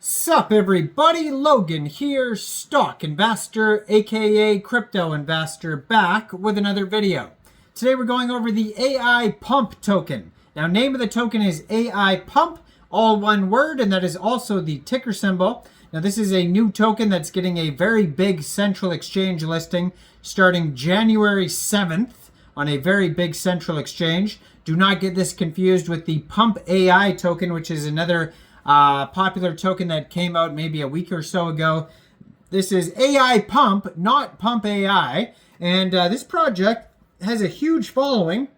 Sup everybody, Logan here, stock investor, aka crypto investor, back with another video. Today we're going over the Aipump token. Now name of the token is Aipump, all one word, and that is also the ticker symbol. Now this is a new token that's getting a very big central exchange listing starting January 7th on a very big central exchange. Do not get this confused with the Pump AI token, which is another popular token that came out maybe a week or so ago. This is Aipump, not Pump AI, and this project has a huge following.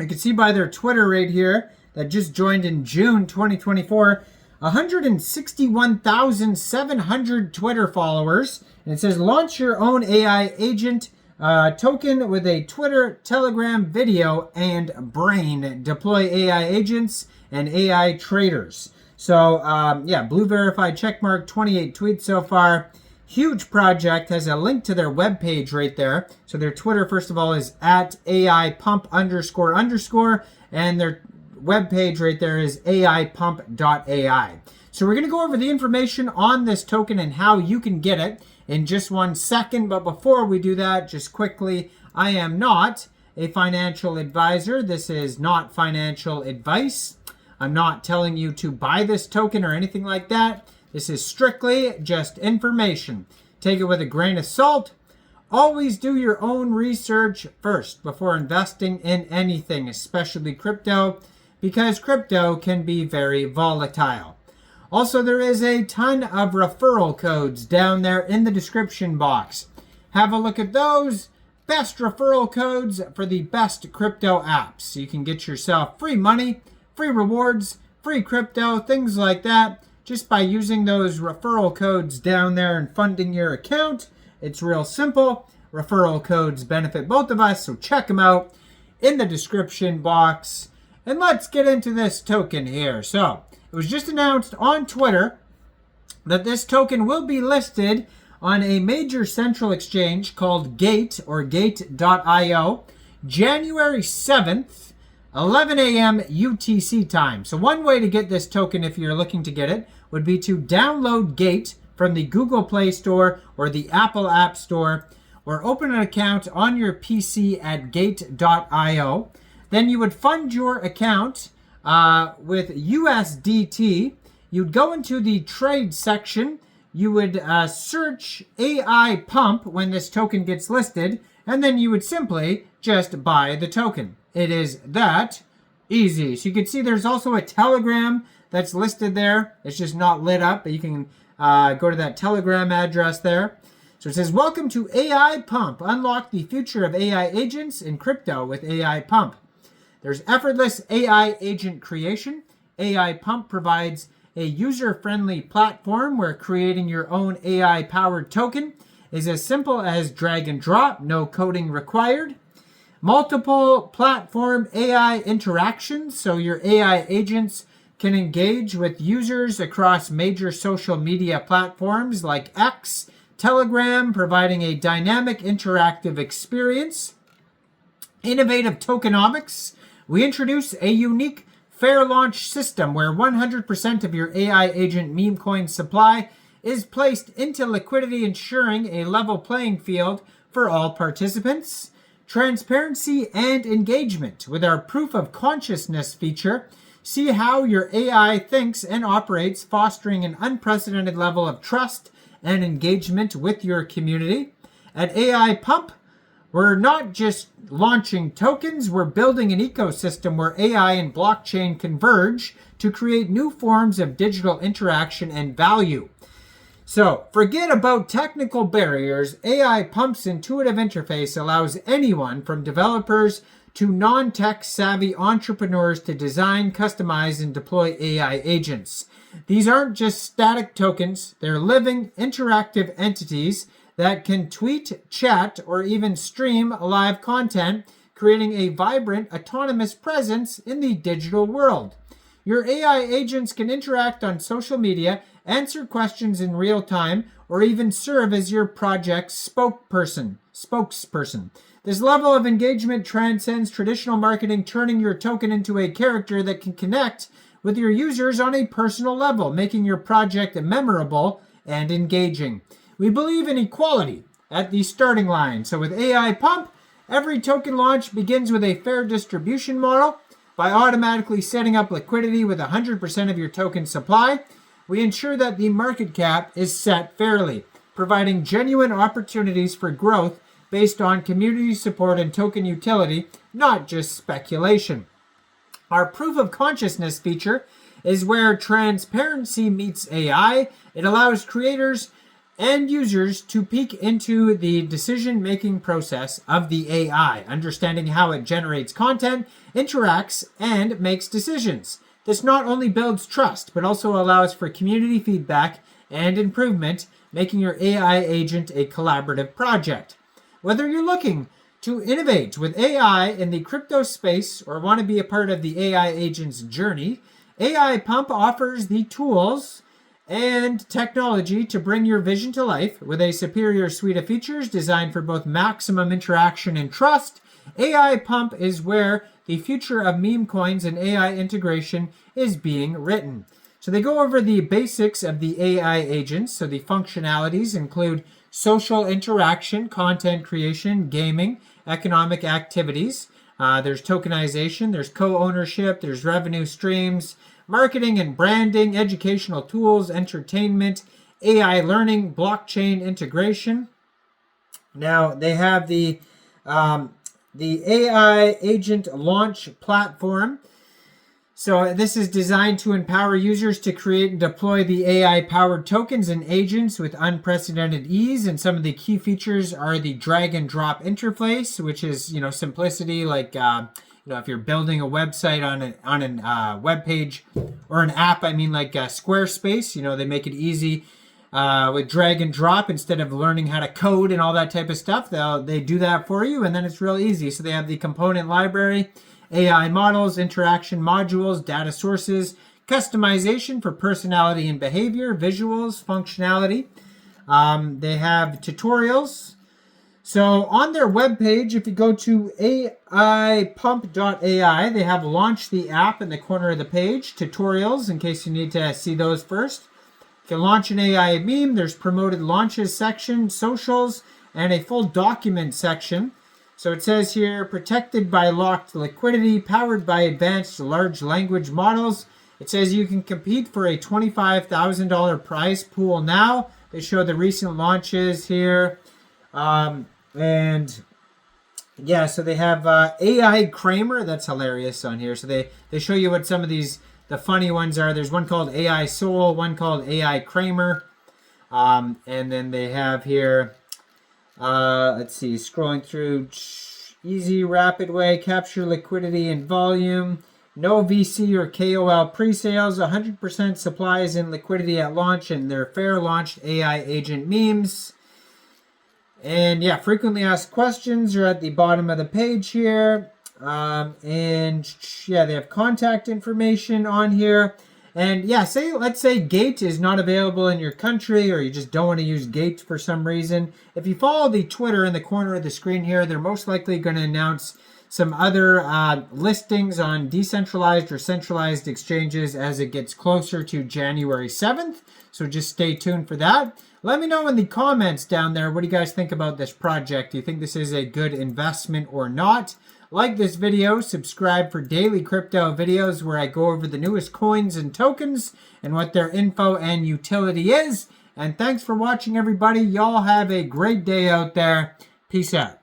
You can see by their Twitter right here that just joined in June 2024, 161,700 Twitter followers, and it says launch your own AI agent token with a Twitter, Telegram, video, and brain. Deploy AI agents and AI traders. So, yeah, blue verified checkmark, 28 tweets so far. Huge project, has a link to their webpage right there. So their Twitter, first of all, is at @Aipump__, and their webpage right there is aipump.ai. So we're going to go over the information on this token and how you can get it in just 1 second. But before we do that, just quickly, I am not a financial advisor. This is not financial advice. I'm not telling you to buy this token or anything like that. This is strictly just information. Take it with a grain of salt. Always do your own research first before investing in anything, especially crypto, because crypto can be very volatile. Also, there is a ton of referral codes down there in the description box. Have a look at those. Best referral codes for the best crypto apps. So you can get yourself free money, free rewards, free crypto, things like that, just by using those referral codes down there and funding your account. It's real simple. Referral codes benefit both of us, so check them out in the description box. And let's get into this token here. So, it was just announced on Twitter that this token will be listed on a major central exchange called Gate, or Gate.io, January 7th, 11 a.m. UTC time. So one way to get this token, if you're looking to get it, would be to download Gate from the Google Play Store or the Apple App Store, or open an account on your PC at Gate.io. Then you would fund your account with USDT. You'd go into the trade section. You would search Aipump when this token gets listed, and then you would simply just buy the token. It is that easy. So you can see there's also a Telegram that's listed there. It's just not lit up, but you can go to that Telegram address there. So it says, welcome to Aipump. Unlock the future of AI agents in crypto with Aipump. There's effortless AI agent creation. Aipump provides a user-friendly platform where creating your own AI-powered token is as simple as drag and drop, no coding required. Multiple platform AI interactions, so your AI agents can engage with users across major social media platforms like X, Telegram, providing a dynamic interactive experience. Innovative tokenomics. We introduce a unique fair launch system where 100% of your AI agent meme coin supply is placed into liquidity, ensuring a level playing field for all participants. Transparency and engagement. With our proof of consciousness feature, see how your AI thinks and operates, fostering an unprecedented level of trust and engagement with your community. At Aipump, we're not just launching tokens, we're building an ecosystem where AI and blockchain converge to create new forms of digital interaction and value. So, forget about technical barriers. Aipump's intuitive interface allows anyone from developers to non-tech savvy entrepreneurs to design, customize, and deploy AI agents. These aren't just static tokens, they're living, interactive entities that can tweet, chat, or even stream live content, creating a vibrant, autonomous presence in the digital world. Your AI agents can interact on social media, answer questions in real time, or even serve as your project's spokesperson. This level of engagement transcends traditional marketing, turning your token into a character that can connect with your users on a personal level, making your project memorable and engaging. We believe in equality at the starting line. So with AI Pump, every token launch begins with a fair distribution model. By automatically setting up liquidity with 100% of your token supply, we ensure that the market cap is set fairly, providing genuine opportunities for growth based on community support and token utility, not just speculation. Our proof of consciousness feature is where transparency meets AI. It allows creators and users to peek into the decision-making process of the AI, understanding how it generates content, interacts, and makes decisions. This not only builds trust, but also allows for community feedback and improvement, making your AI agent a collaborative project. Whether you're looking to innovate with AI in the crypto space or want to be a part of the AI agent's journey, AI Pump offers the tools and technology to bring your vision to life with a superior suite of features designed for both maximum interaction and trust. AI Pump is where the future of meme coins and AI integration is being written. So they go over the basics of the AI agents. So the functionalities include social interaction, content creation, gaming, economic activities. There's tokenization, there's co-ownership, there's revenue streams, marketing and branding, educational tools, entertainment, AI learning, blockchain integration. Now they have the AI agent launch platform. So this is designed to empower users to create and deploy the AI-powered tokens and agents with unprecedented ease. And some of the key features are the drag and drop interface, which is, simplicity. Like, if you're building a website on a web page or an app, like Squarespace, they make it easy with drag and drop instead of learning how to code and all that type of stuff. They do that for you, and then it's real easy. So they have the component library, AI models, interaction modules, data sources, customization for personality and behavior, visuals, functionality. They have tutorials. So on their webpage, if you go to aipump.ai, they have launched the app in the corner of the page, tutorials, in case you need to see those first. You can launch an AI meme. There's promoted launches section, socials, and a full document section. So it says here, protected by locked liquidity, powered by advanced large language models. It says you can compete for a $25,000 prize pool now. They show the recent launches here. So they have AI Kramer. That's hilarious on here. So they show you what some of the funny ones are. There's one called AI Soul, one called AI Kramer. And then they have here, let's see, scrolling through, easy, rapid way, capture liquidity and volume, no VC or KOL pre-sales, 100% supplies and liquidity at launch, and their fair launched AI agent memes. And frequently asked questions are at the bottom of the page here. They have contact information on here. And let's say Gate is not available in your country, or you just don't want to use Gate for some reason. If you follow the Twitter in the corner of the screen here, they're most likely going to announce some other listings on decentralized or centralized exchanges as it gets closer to January 7th. So just stay tuned for that. Let me know in the comments down there, what do you guys think about this project? Do you think this is a good investment or not? Like this video, subscribe for daily crypto videos where I go over the newest coins and tokens and what their info and utility is. And thanks for watching, everybody. Y'all have a great day out there. Peace out.